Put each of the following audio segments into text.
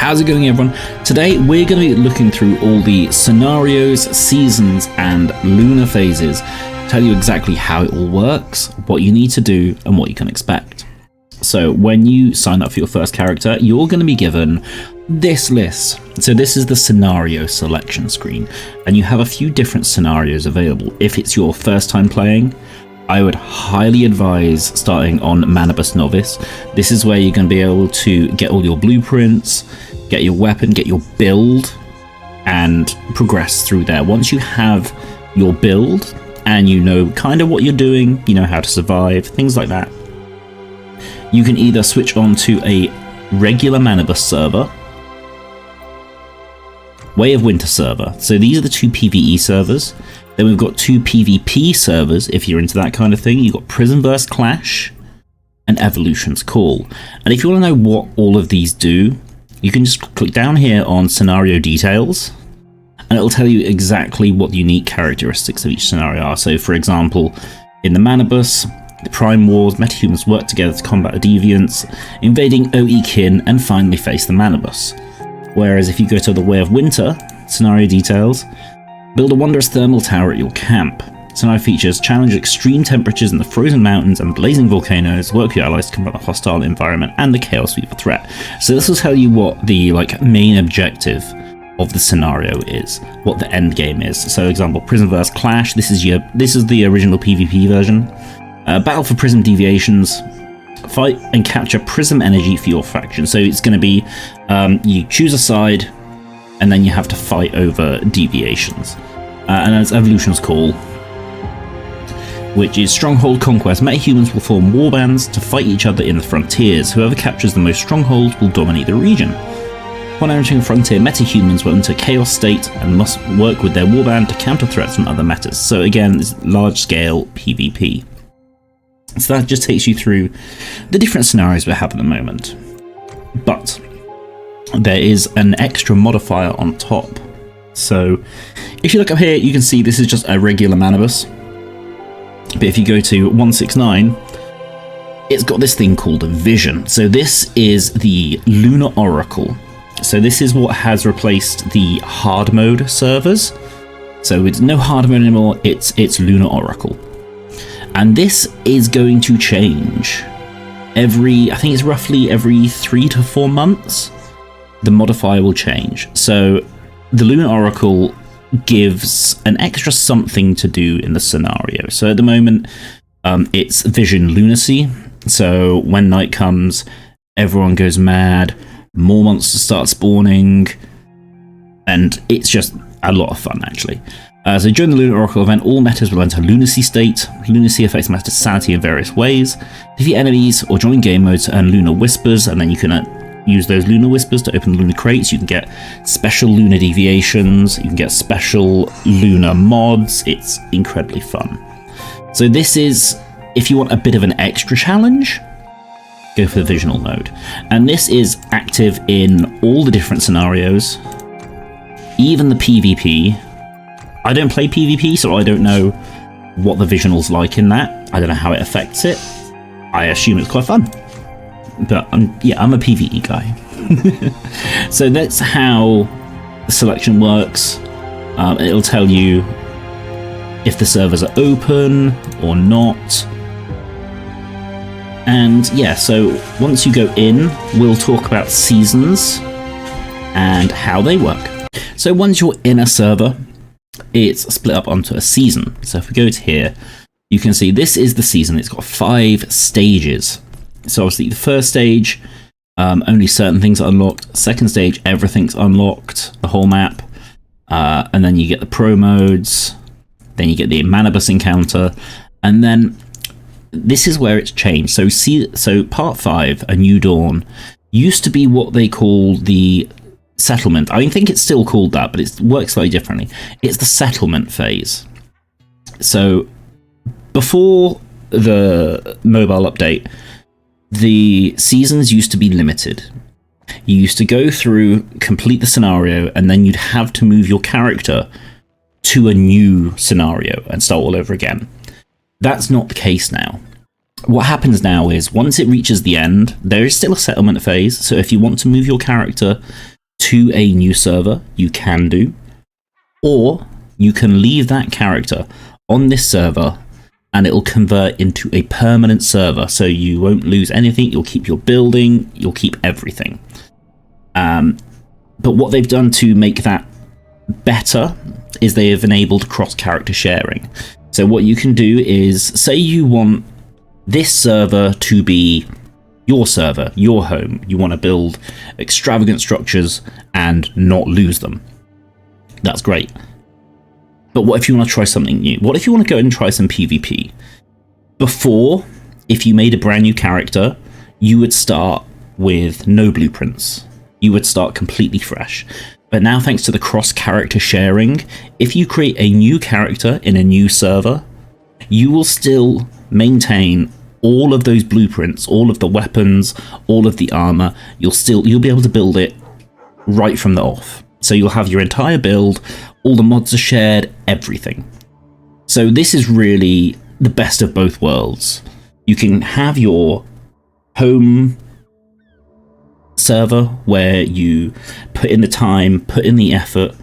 How's it going, everyone? Today we're going to be looking through all the scenarios, seasons and lunar phases, tell you exactly how it all works, what you need to do and what you can expect. So when you sign up for your first character, you're going to be given this list. So this is the scenario selection screen, and you have a few different scenarios available. If it's your first time playing, I would highly advise starting on Manibus Novice. This is where you're going to be able to get all your blueprints, get your weapon, get your build, and progress through there. Once you have your build and you know kind of what you're doing, you know how to survive, things like that, you can either switch on to a regular Manibus server, Way of Winter server. So these are the two PvE servers. Then we've got two PvP servers, if you're into that kind of thing. You've got Prism vs. Clash and Evolution's Call. And if you want to know what all of these do, you can just click down here on Scenario Details, and it'll tell you exactly what the unique characteristics of each scenario are. So, for example, in the Manibus, the Prime Wars, metahumans work together to combat the deviants, invading OE kin, and finally face the Manibus. Whereas if you go to the Way of Winter, Scenario Details, build a wondrous thermal tower at your camp. Scenario features challenge extreme temperatures in the frozen mountains and blazing volcanoes, work with your allies to combat the hostile environment and the Chaos Weaver threat. So this will tell you what the main objective of the scenario is, what the end game is. So for example, Prism vs. Clash, this is the original PvP version. Battle for Prism Deviations. Fight and capture Prism energy for your faction. So it's going to be, you choose a side, and then you have to fight over deviations. And as Evolution's Call, which is Stronghold Conquest. Metahumans will form warbands to fight each other in the frontiers. Whoever captures the most strongholds will dominate the region. Upon entering a frontier, metahumans will enter chaos state and must work with their warband to counter threats from other metas. So again, it's large-scale PvP. So that just takes you through the different scenarios we have at the moment. But there is an extra modifier on top. So if you look up here, you can see this is just a regular Manibus. But if you go to 169, it's got this thing called a Vision. So this is the Lunar Oracle. So this is what has replaced the hard mode servers. So it's no hard mode anymore, it's Lunar Oracle. And this is going to change I think it's roughly every 3 to 4 months, the modifier will change. So the Lunar Oracle gives an extra something to do in the scenario. So at the moment, it's Vision Lunacy. So when night comes, everyone goes mad, more monsters start spawning, and it's just a lot of fun, actually. So during the Lunar Oracle event, all metas will enter Lunacy state. Lunacy affects meta sanity in various ways. Defeat enemies or join game mode to earn Lunar Whispers, and then you can use those Lunar Whispers to open the Lunar Crates. You can get special Lunar Deviations, you can get special Lunar mods. It's incredibly fun. So this is, if you want a bit of an extra challenge, go for the Visional mode. And this is active in all the different scenarios, even the PvP. I don't play PvP, so I don't know what the Visional's like in that. I don't know how it affects it. I assume it's quite fun. But I'm a PvE guy. So that's how the selection works. It'll tell you if the servers are open or not. And yeah, so once you go in, we'll talk about seasons and how they work. So once you're in a server, it's split up onto a season. So if we go to here, you can see this is the season. It's got 5 stages. So obviously the first stage, only certain things are unlocked. Second stage, everything's unlocked, the whole map. And then you get the pro modes. Then you get the Manibus encounter. And then this is where it's changed. So part 5, A New Dawn, used to be what they call the settlement. I think it's still called that, but it works slightly differently. It's the settlement phase. So before the mobile update, the seasons used to be limited. You used to go through, complete the scenario, and then you'd have to move your character to a new scenario and start all over again. That's not the case now. What happens now is, once it reaches the end, there is still a settlement phase, so if you want to move your character to a new server, you can do, or you can leave that character on this server and it'll convert into a permanent server, so you won't lose anything, you'll keep your building, you'll keep everything. But what they've done to make that better is they have enabled cross-character sharing. So what you can do is, say you want this server to be your server, your home. You want to build extravagant structures and not lose them. That's great. But what if you want to try something new? What if you want to go and try some PvP? Before, if you made a brand new character, you would start with no blueprints. You would start completely fresh. But now, thanks to the cross-character sharing, if you create a new character in a new server, you will still maintain all of those blueprints, all of the weapons, all of the armor. You'll be able to build it right from the off. So you'll have your entire build, all the mods are shared, everything. So this is really the best of both worlds. You can have your home server where you put in the time, put in the effort,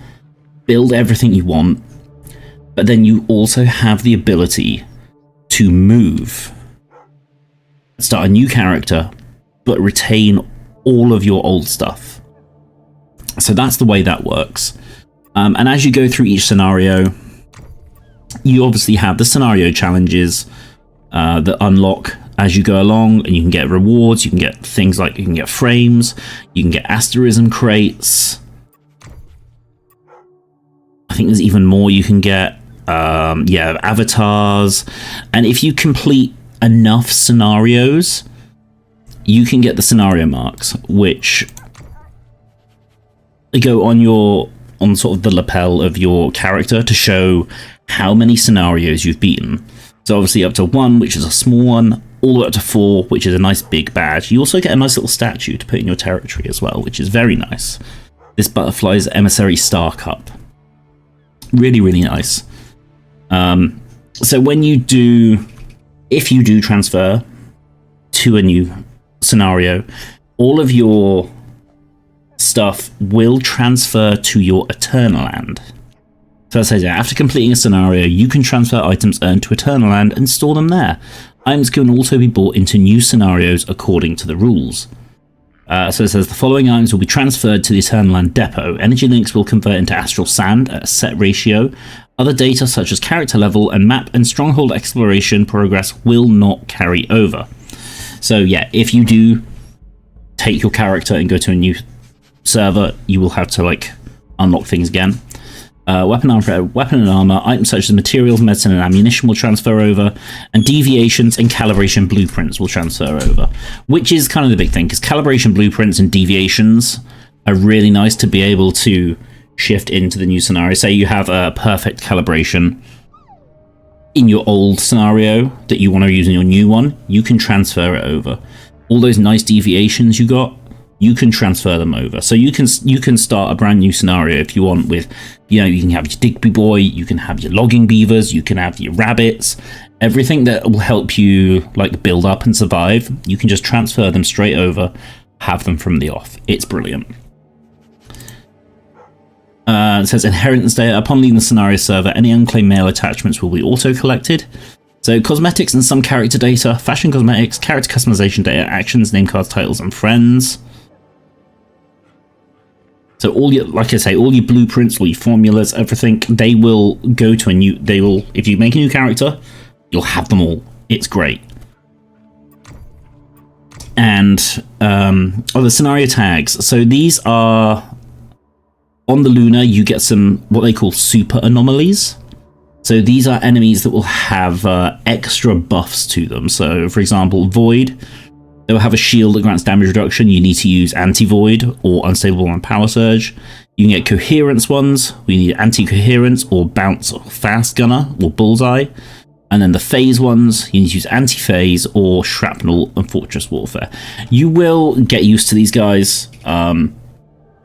build everything you want, but then you also have the ability to move, start a new character, but retain all of your old stuff. So that's the way that works. And as you go through each scenario, you obviously have the scenario challenges that unlock as you go along, and you can get rewards, you can get things like, you can get frames, you can get asterism crates. I think there's even more you can get, avatars. And if you complete enough scenarios, you can get the scenario marks, which go on sort of the lapel of your character to show how many scenarios you've beaten. So obviously up to 1, which is a small one, all the way up to 4, which is a nice big badge. You also get a nice little statue to put in your territory as well, which is very nice. This Butterfly's Emissary Star Cup. Really, really nice. So if you do transfer to a new scenario, all of your stuff will transfer to your Eternaland. So it says, after completing a scenario, you can transfer items earned to Eternaland and store them there. Items can also be bought into new scenarios according to the rules. So it says, the following items will be transferred to the Eternaland depot. Energy links will convert into astral sand at a set ratio. Other data such as character level and map and stronghold exploration progress will not carry over. So yeah, if you do take your character and go to a new server, you will have to unlock things again. Weapon and armor, items such as materials, medicine, and ammunition will transfer over, and deviations and calibration blueprints will transfer over, which is kind of the big thing, because calibration blueprints and deviations are really nice to be able to shift into the new scenario. Say you have a perfect calibration in your old scenario that you want to use in your new one, you can transfer it over. All those nice deviations you got, you can transfer them over. So you can start a brand new scenario if you want with, you can have your Digby Boy, you can have your logging beavers, you can have your rabbits, everything that will help you build up and survive. You can just transfer them straight over, have them from the off. It's brilliant. It says inheritance data. Upon leaving the scenario server, any unclaimed mail attachments will be auto-collected. So cosmetics and some character data, fashion cosmetics, character customization data, actions, name cards, titles, and friends. So all your blueprints, all your formulas, everything, they will go to if you make a new character, you'll have them all. It's great. And the scenario tags. So these are, on the Lunar, you get some, what they call super anomalies. So these are enemies that will have extra buffs to them. So for example, Void, they will have a shield that grants damage reduction. You need to use Anti-Void or Unstable and Power Surge. You can get Coherence ones. We need Anti-Coherence or Bounce or Fast Gunner or Bullseye. And then the Phase ones, you need to use Anti-Phase or Shrapnel and Fortress Warfare. You will get used to these guys, and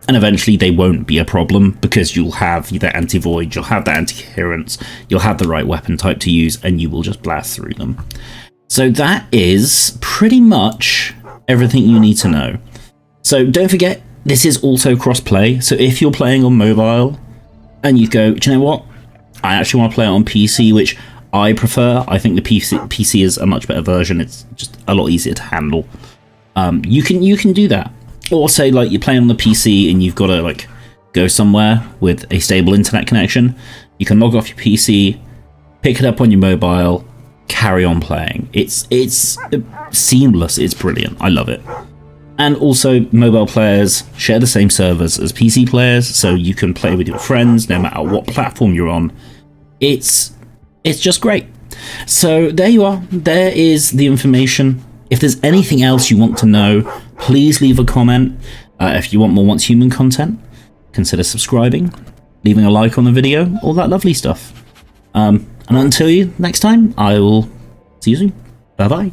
eventually they won't be a problem because you'll have that Anti-Void, you'll have that Anti-Coherence, you'll have the right weapon type to use, and you will just blast through them. So that is pretty much everything you need to know. So don't forget, this is also cross-play, so if you're playing on mobile and you go, do you know what, I actually want to play it on PC, which I prefer. I think the PC is a much better version. It's just a lot easier to handle. You can do that. Or say like you're playing on the PC and you've got to like go somewhere with a stable internet connection. You can log off your PC, pick it up on your mobile, carry on playing. It's seamless. It's brilliant. I love it. And also, mobile players share the same servers as PC players, so you can play with your friends no matter what platform you're on. It's just great. So there you are. There is the information. If there's anything else you want to know, please leave a comment. If you want more Once Human content, consider subscribing, leaving a like on the video, all that lovely stuff. And until next time, I will see you soon. Bye-bye.